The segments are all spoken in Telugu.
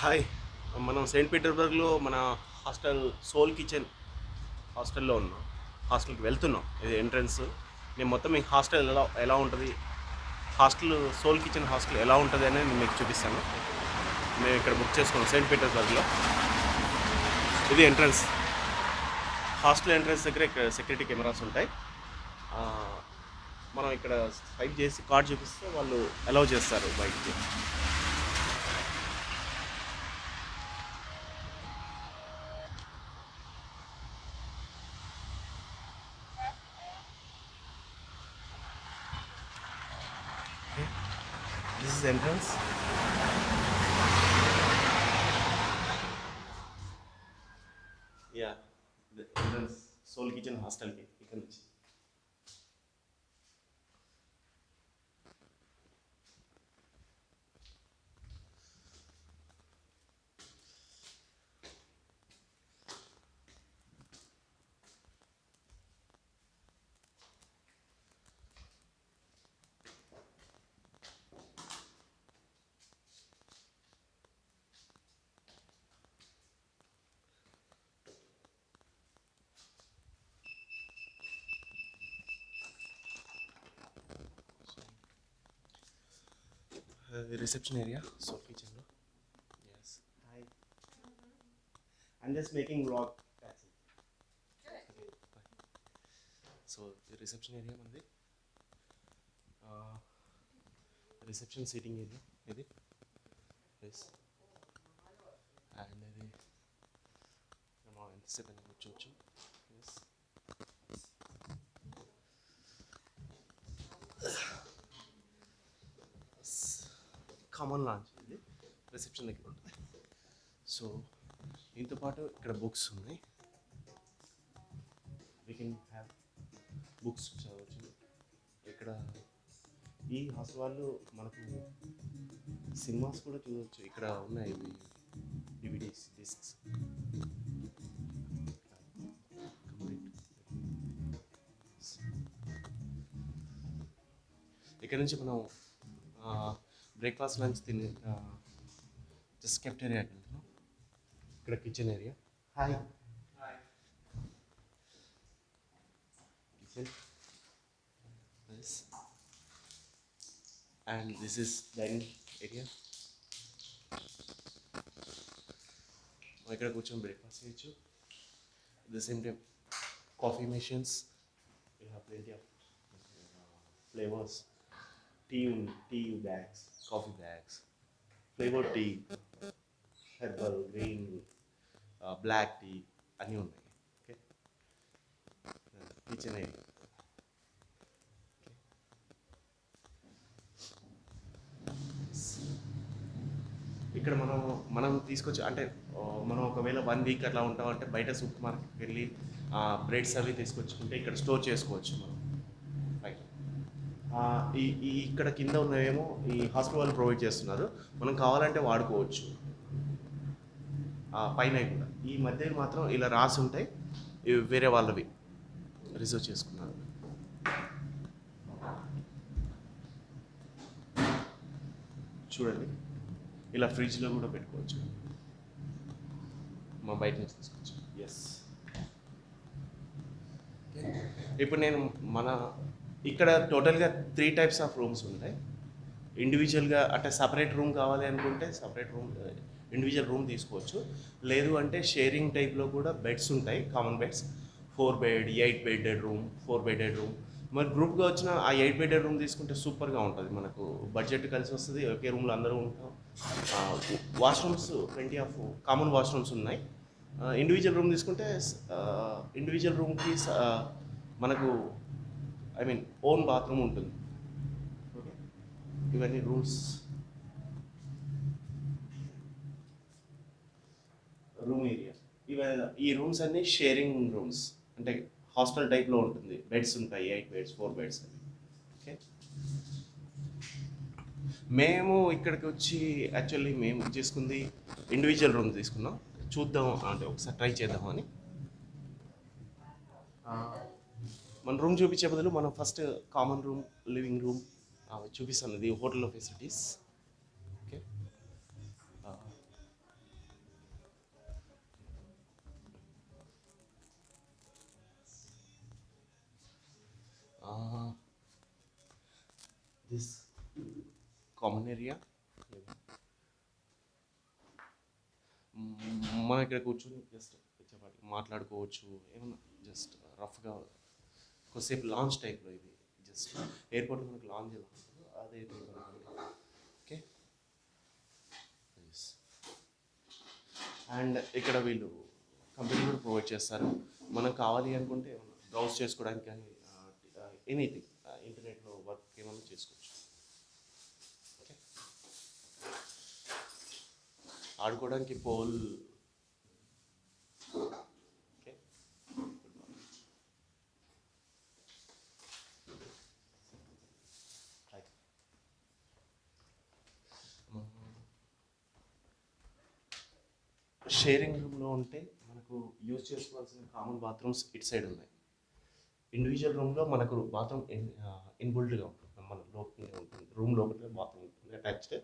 హాయ్. మనం సెయింట్ పీటర్స్బర్గ్లో మన హాస్టల్ సోల్ కిచెన్ హాస్టల్లో ఉన్నాం. హాస్టల్కి వెళ్తున్నాం. ఇది ఎంట్రన్స్. నేను మొత్తం మీ హాస్టల్ ఎలా ఎలా ఉంటుంది, హాస్టల్ సోల్ కిచెన్ హాస్టల్ ఎలా ఉంటుంది అనేది నేను మీకు చూపిస్తాను. మేము ఇక్కడ బుక్ చేసుకున్నాం సెయింట్ పీటర్స్బర్గ్లో. ఇది ఎంట్రన్స్. హాస్టల్ ఎంట్రన్స్ దగ్గర ఇక్కడ సెక్యూరిటీ కెమెరాస్ ఉంటాయి. ఆ, మనం ఇక్కడ స్వైప్ చేసి కార్డ్ చూపిస్తే వాళ్ళు అలౌ చేస్తారు బయటికి. This is entrance. Yeah, entrance soul kitchen హాస్టల్కి ఇక్కడ నుంచి. Reception area, Soul Kitchen. Yes. Hi. I'm just making vlog. That's it. Okay, bye. So the reception area manది. Reception seating area. ఇది. Yes. And ఇది మనం ఎంతసేపు అయినా కూర్చోవచ్చు. Yes. కామన్ లాంచ్ ఇది రిసెప్షన్ దగ్గర ఉంటుంది. సో దీంతో పాటు ఇక్కడ బుక్స్ ఉన్నాయి. వీ కెన్ హ్యావ్ బుక్స్ చదవచ్చు. ఇక్కడ ఈ హాస్టల్ వాళ్ళు మనకు సినిమాస్ కూడా చూడవచ్చు. ఇక్కడ ఉన్నాయి ఇవి డివిడీస్, డిస్క్స్. ఇక్కడ నుంచి మనం బ్రేక్ఫాస్ట్ లంచ్ తిని జస్ట్ కెఫ్టేరియాకి వెళ్తున్నాం. ఇక్కడ kitchen area. Hi. Kitchen this and this is dining area. ఇక్కడ కూర్చొని బ్రేక్ఫాస్ట్ చేయొచ్చు. At the same time coffee machines. You have plenty of flavours. Tea bags, coffee bags, flavored tea, herbal, green, black tea, అన్నీ ఉన్నాయి. Okay, kitchen area. ఇక్కడ మనం తీసుకొచ్చి అంటే మనం ఒకవేళ 1 వీక్ అట్లా ఉంటామంటే బయట సూపర్ మార్కెట్కి వెళ్ళి బ్రెడ్స్ అవి తీసుకొచ్చుకుంటే ఇక్కడ స్టోర్ చేసుకోవచ్చు మనం. రైట్. ఈ ఇక్కడ కింద ఉన్నవేమో ఈ హాస్టల్ వాళ్ళు ప్రొవైడ్ చేస్తున్నారు. మనం కావాలంటే వాడుకోవచ్చు. పైన కూడా ఈ మధ్య మాత్రం ఇలా రాసి ఉంటాయి. ఇవి వేరే వాళ్ళవి రిజర్వ్ చేసుకున్నారు. చూడండి, ఇలా ఫ్రిడ్జ్లో కూడా పెట్టుకోవచ్చు. మా బయట నుంచి తీసుకోవచ్చు. ఎస్. ఇప్పుడు నేను ఇక్కడ టోటల్గా 3 టైప్స్ ఆఫ్ రూమ్స్ ఉంటాయి. ఇండివిజువల్గా అంటే సపరేట్ రూమ్ కావాలి అనుకుంటే సపరేట్ రూమ్, ఇండివిజువల్ రూమ్ తీసుకోవచ్చు. లేదు అంటే షేరింగ్ టైప్లో కూడా బెడ్స్ ఉంటాయి, common beds. 4 bed, 8 bedded room, 4 bedded room. మరి గ్రూప్గా వచ్చిన ఆ 8 బెడెడ్ రూమ్ తీసుకుంటే సూపర్గా ఉంటుంది. మనకు బడ్జెట్ కలిసి వస్తుంది. ఒకే రూమ్లో అందరూ ఉంటాం. Washrooms plenty of common washrooms ఉన్నాయి. ఇండివిజువల్ రూమ్ తీసుకుంటే ఇండివిజువల్ రూమ్కి మనకు ఓన్ బాత్రూమ్ ఉంటుంది. ఓకే, ఇవన్నీ రూమ్స్. Room area. ఈ రూమ్స్ అన్నీ షేరింగ్ రూమ్స్, అంటే హాస్టల్ టైప్లో ఉంటుంది. బెడ్స్ ఉంటాయి, 8 బెడ్స్, 4 బెడ్స్ అని. ఓకే, మేము ఇక్కడికి వచ్చి యాక్చువల్లీ మేము చేసుకుంది ఇండివిజువల్ రూమ్ తీసుకున్నాం. చూద్దాం అంటే ఒకసారి ట్రై చేద్దామని. మన రూమ్ చూపించే బదులు మనం first common room, living room చూపిస్తాను. ఇది హోటల్లో ఫెసిలిటీస్. Okay, common area. మనం ఇక్కడ కూర్చొని జస్ట్ మాట్లాడుకోవచ్చు, ఏమన్నా జస్ట్ రఫ్గా కొద్దిసేపు లాంచ్ టైప్లో. ఇది జస్ట్ ఎయిర్పోర్ట్లో మనకు లాంచ్ ఎలా ఉంటుందో అదే టైప్. ఓకే. అండ్ ఇక్కడ వీళ్ళు కంపెనీ కూడా ప్రొవైడ్ చేస్తారు. మనం కావాలి అనుకుంటే బ్రౌజ్ చేసుకోవడానికి కానీ ఎనీథింగ్ ఇంటర్నెట్లో వర్క్ ఏమైనా చేసుకోవచ్చు. ఓకే. ఆడుకోవడానికి పోల్. ఓకే. షేరింగ్ రూమ్లో ఉంటే మనకు యూజ్ చేసుకోవాల్సిన కామన్ బాత్రూమ్స్ ఇటు సైడ్ ఉన్నాయి. ఇండివిజువల్ రూమ్లో మనకు బాత్రూమ్ ఇన్బుల్ట్గా ఉంటుంది, మన లోపలనే ఉంటుంది, రూమ్ లోపలనే బాత్రూమ్ ఉంటుంది అటాచ్డ్.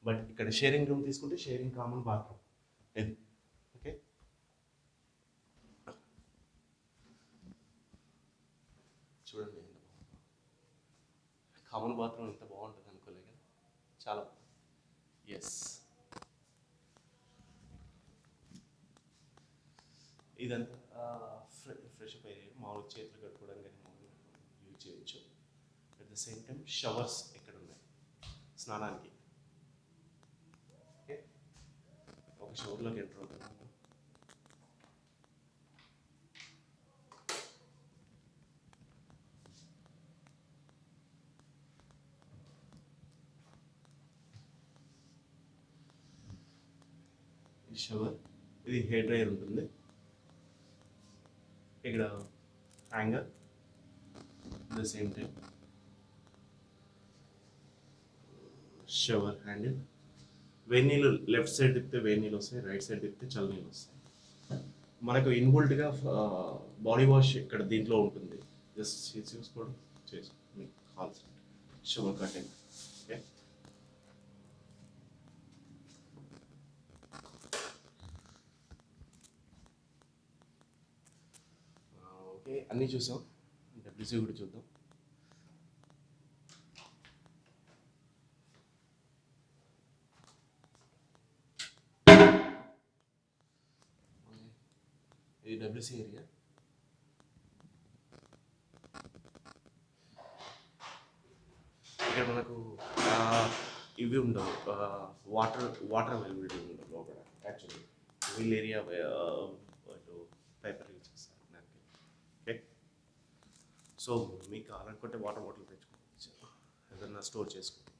బట్ ఇక్కడ షేరింగ్ రూమ్ తీసుకుంటే షేరింగ్ కామన్ బాత్రూమ్ ఇది. ఓకే. చూడండి ఎంత బాగుంది. కామన్ బాత్రూమ్ ఎంత బాగుంటుంది అనుకోలే కదా, చాలా బాగుంది. ఎస్. ఇదంతా ఫ్రెష్ అప్ అయ్యాయి, మామూలు చేతులు కట్టుకోవడానికి కానీ మామూలుగా యూజ్ చేయొచ్చు. At the same time showers ఇక్కడ ఉన్నాయి స్నానానికి. ఓకే. ఒక షవర్లోకి ఎంటర్ అవుతుంది. ఈ షవర్, ఇది హెయిర్ డ్రైయర్ ఉంటుంది. ఇక్కడ hanger, the same time shower handle. వేడి నీళ్ళు లెఫ్ట్ సైడ్ తిప్పితే వేడి నీళ్ళు వస్తాయి, రైట్ సైడ్ తిప్పితే చల్ల నీళ్ళు వస్తాయి. మనకు ఇన్బుల్ట్గా బాడీ వాష్ ఇక్కడ దీంట్లో ఉంటుంది, జస్ట్ చూసుకోవడం చేసుకో మీకు కావాల్సిన షవర్ కటింగ్. ఓకే. ఓకే, అన్నీ చూసాం. డబ్ల్యూసీ కూడా చూద్దాం. ఇది డబ్ల్యూసీ ఏరియా. ఇక్కడ మనకు ఇవి ఉండవు, వాటర్ అవైలబిలిటీ ఉండవు లోపల. యాక్చువల్లీ వీల్ ఏరియా పేపర్ యూజ్ చేస్తారు దానికి. ఓకే. సో మీకు కావాలనుకుంటే వాటర్ బాటిల్ తెచ్చుకోవచ్చు, ఏదన్నా స్టోర్ చేసుకోవచ్చు,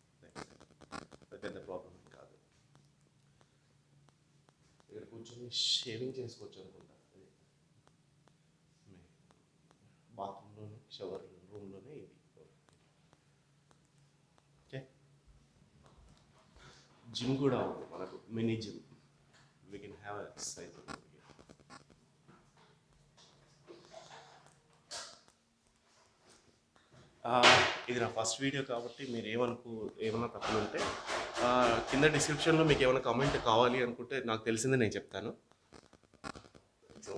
అది పెద్ద ప్రాబ్లం ఏం కాదు. ఇక్కడ కూర్చొని షేవింగ్ చేసుకోవచ్చు అనుకుంటా. బాత్రూంలోనే, షవర్ రూమ్లోనే ఇది. ఓకే. జిమ్ కూడా ఉంది మనకు, mini gym. We can have exercise. ఇది నా ఫస్ట్ వీడియో కాబట్టి మీరు ఏమన్నా తప్పులు ఉంటే కింద డిస్క్రిప్షన్లో మీకు ఏమైనా కామెంట్ కావాలి అనుకుంటే నాకు తెలిసిందే నేను చెప్తాను. సో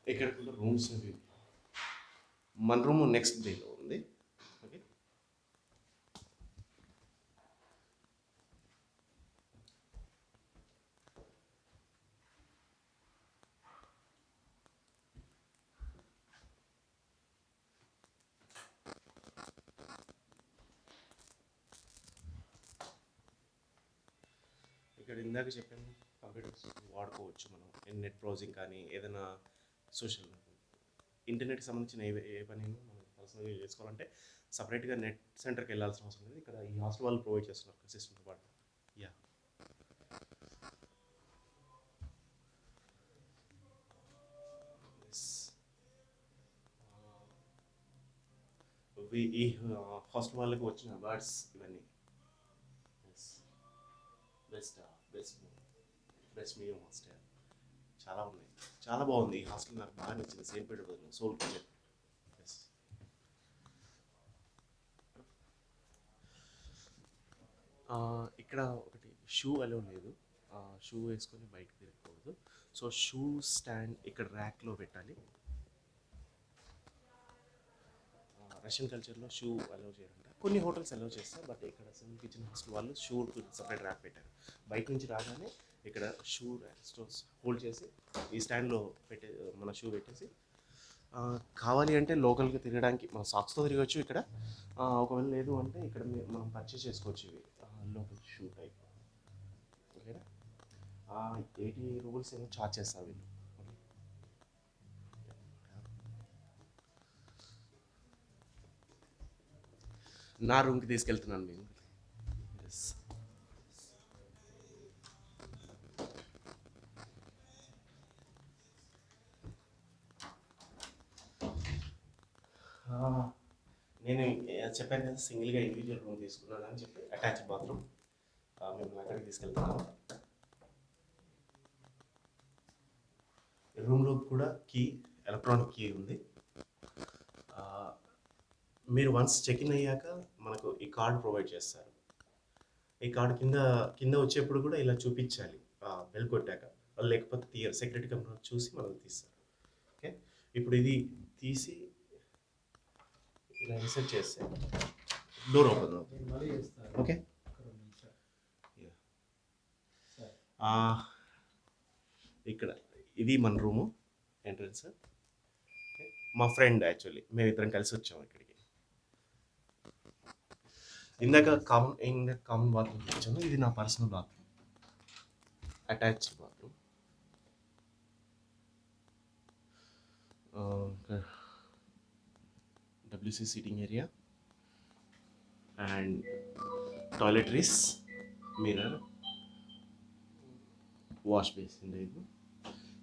ఇక్కడ కూడా రూమ్స్ అవి, మన రూమ్ నెక్స్ట్ డేలో ఉంది. ఓకే. ఇక్కడ ఇందాక చెప్పాను, కంప్యూటర్స్ వాడుకోవచ్చు మనం, నెట్ బ్రౌజింగ్ కానీ ఏదైనా సోషల్ ఇంటర్నెట్కి సంబంధించిన ఏ పని మనం పర్సనల్గా చేసుకోవాలంటే సపరేట్గా నెట్ సెంటర్కి వెళ్ళాల్సిన అవసరం లేదు. ఇక్కడ ఈ హాస్టల్ వాళ్ళు ప్రొవైడ్ చేస్తున్నారు సిస్టమ్తో పాటు. యా. ఈ హాస్టల్ వాళ్ళకి వచ్చిన అవార్డ్స్ ఇవన్నీ. బెస్ట్ బెస్ట్ మీడియం హాస్టల్ చాలా ఉన్నాయి. చాలా బాగుంది ఈ హాస్టల్, నాకు బాగా నచ్చింది. Saint Petersburg soul kitchen. ఇక్కడ ఒకటి షూ అలో లేదు, షూ వేసుకొని బయటకు తిరగకూడదు. సో షూ స్టాండ్ ఇక్కడ ర్యాక్లో పెట్టాలి. రష్యన్ కల్చర్లో షూ అలో చేయాలంట. కొన్ని హోటల్స్ అలౌ చేస్తారు, బట్ ఇక్కడ సింగిల్ కిచెన్ హాస్టల్ వాళ్ళు షూ సపరేట్ ర్యాక్ పెట్టారు. బయట నుంచి రాగానే ఇక్కడ షూ స్టోర్స్ హోల్డ్ చేసి ఈ స్టాండ్లో పెట్టే మన షూ పెట్టేసి కావాలి అంటే లోకల్గా తిరగడానికి మన సాక్స్తో తిరగచ్చు ఇక్కడ. ఒకవేళ లేదు అంటే ఇక్కడ మనం పర్చేస్ చేసుకోవచ్చు ఇవి లోకల్ షూ టైప్. ఓకేనా, 80 రూపీస్ ఏమో ఛార్జ్ చేస్తారు వీళ్ళు. నా రూమ్కి తీసుకెళ్తున్నాను మేము. ఎస్, నేను చెప్పాను కదా సింగిల్గా ఇండివిజువల్ రూమ్ తీసుకున్నాను అని చెప్పి, అటాచ్డ్ బాత్రూమ్. మేము అక్కడికి తీసుకెళ్తున్నాము. రూమ్లో కూడా కీ, ఎలక్ట్రానిక్ కీ ఉంది. మీరు వన్స్ చెక్ ఇన్ అయ్యాక మనకు ఈ కార్డ్ ప్రొవైడ్ చేస్తారు. ఈ కార్డ్ కింద వచ్చేప్పుడు కూడా ఇలా చూపించాలి బెల్ కొట్టాక, లేకపోతే తీయరు. సెక్యూరిటీ కంపెనీ చూసి మనం తీస్తారు. ఓకే, ఇప్పుడు ఇది తీసి ఇలా ఇన్సర్ట్ చేస్తే డోర్ ఓపెన్ అవుతుంది. ఓకే, ఇక్కడ ఇది మన రూము ఎంట్రన్స్. మా ఫ్రెండ్ యాక్చువల్లీ మేమిద్దరం కలిసి వచ్చాము ఇక్కడికి. ఇందాక కామన్ బాత్రూమ్ వచ్చాను. ఇది నా personal bathroom, attached bathroom. WC seating area and toiletries, mirror, wash basin.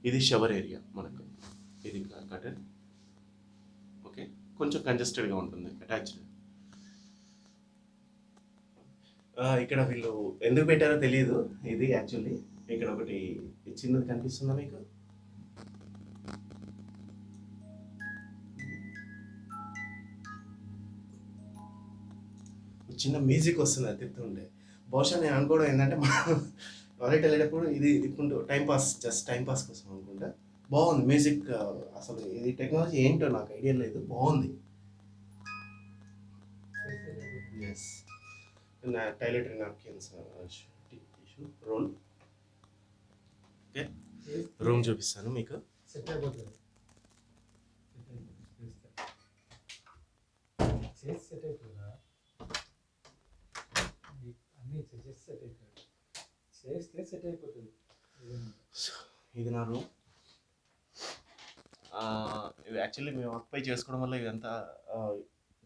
ఇది షవర్ ఏరియా మనకు. ఇది కర్టెన్. ఓకే, కొంచెం కంజెస్టెడ్గా ఉంటుంది అటాచ్డ్. ఇక్కడ వీళ్ళు ఎందుకు పెట్టారో తెలియదు. ఇది యాక్చువల్లీ ఇక్కడ ఒకటి చిన్నది కనిపిస్తుందా మీకు? చిన్న మ్యూజిక్ వస్తుంది అది తిప్పుతుండే. బహుశా నేను అనుకోవడం ఏంటంటే మనం టాయిలెట్ వెళ్ళేటప్పుడు ఇది తిప్పుకుంటూ టైంపాస్, జస్ట్ టైంపాస్ కోసం అనుకుంటా. బాగుంది మ్యూజిక్. అసలు ఇది టెక్నాలజీ ఏంటో నాకు ఐడియా లేదు, బాగుంది. Yes, toiletry napkins, tissue roll. Okay, room చూపిస్తాను మీకు. ఇది నా రూమ్. యాక్చువల్లీ మేము ఆక్యుపై చేసుకోవడం వల్ల ఇదంతా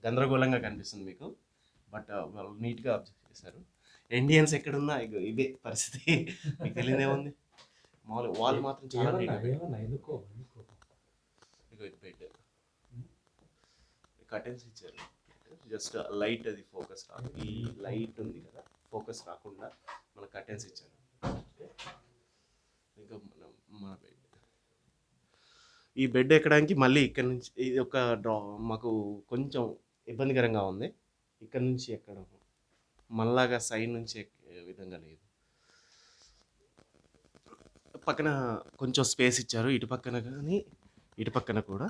గందరగోళంగా కనిపిస్తుంది మీకు, బట్ వాళ్ళు నీట్గా అబ్జర్వ్ చేశారు. ఇండియన్స్ ఎక్కడున్నా ఇదే పరిస్థితి, మీకు తెలియదేముంది. మామూలు వాళ్ళు మాత్రం చాలా బెడ్, కర్టెన్స్ ఇచ్చారు. జస్ట్ లైట్ అది ఫోకస్ రాదు. ఈ లైట్ ఉంది కదా, ఫోకస్ రాకుండా మన కర్టెన్స్ ఇచ్చారు. ఇంకా మన బెడ్. ఈ బెడ్ ఎక్కడానికి మళ్ళీ ఇక్కడ నుంచి ఇది ఒక మాకు కొంచెం ఇబ్బందికరంగా ఉంది. ఇక్కడ నుంచి ఎక్కడం మళ్ళాగా సైడ్ నుంచి ఎక్కే విధంగా లేదు. పక్కన కొంచెం స్పేస్ ఇచ్చారు, ఇటు పక్కన కానీ ఇటు పక్కన కూడా.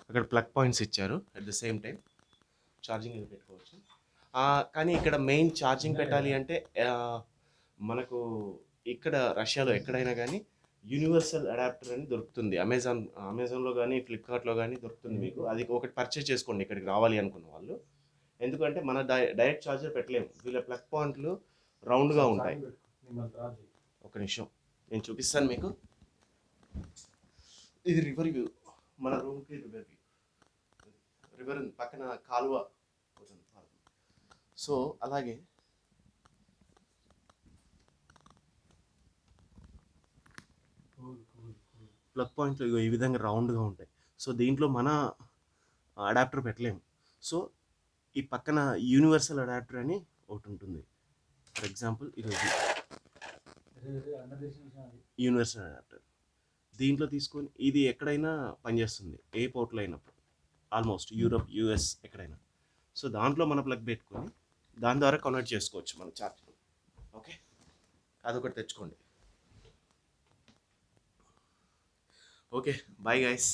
అక్కడ ప్లగ్ పాయింట్స్ ఇచ్చారు. At the same time charging పెట్టుకోవచ్చు. కానీ ఇక్కడ మెయిన్ ఛార్జింగ్ పెట్టాలి అంటే మనకు ఇక్కడ రష్యాలో ఎక్కడైనా కానీ యూనివర్సల్ అడాప్టర్ అని దొరుకుతుంది. అమెజాన్లో కానీ ఫ్లిప్కార్ట్లో కానీ దొరుకుతుంది మీకు. అది ఒకటి పర్చేస్ చేసుకోండి ఇక్కడికి రావాలి అనుకున్న వాళ్ళు. ఎందుకంటే మన డైరెక్ట్ ఛార్జర్ పెట్టలేము. వీళ్ళ ప్లగ్ పాయింట్లు రౌండ్గా ఉంటాయి. ఒక నిమిషం నేను చూపిస్తాను మీకు. ఇది రివర్ వ్యూ, మన రూమ్కి రివర్ వ్యూ. రివర్ పక్కన కాలువ పోతుంది. సో అలాగే ప్లగ్ పాయింట్లు ఈ విధంగా రౌండ్గా ఉంటాయి. సో దీంట్లో మన అడాప్టర్ పెట్టలేము. సో ఈ పక్కన యూనివర్సల్ అడాప్టర్ అని ఒకటి ఉంటుంది. ఫర్ ఎగ్జాంపుల్ ఇది యూనివర్సల్ అడాప్టర్. దీంట్లో తీసుకొని ఇది ఎక్కడైనా పనిచేస్తుంది, ఏ పోర్ట్లో అయినప్పుడు, ఆల్మోస్ట్ యూరోప్, యూఎస్ ఎక్కడైనా. సో దాంట్లో మన ప్లగ్ పెట్టుకొని దాని ద్వారా కన్వర్ట్ చేసుకోవచ్చు మన ఛార్జింగ్. ఓకే, అదొకటి తెచ్చుకోండి. Okay, bye guys.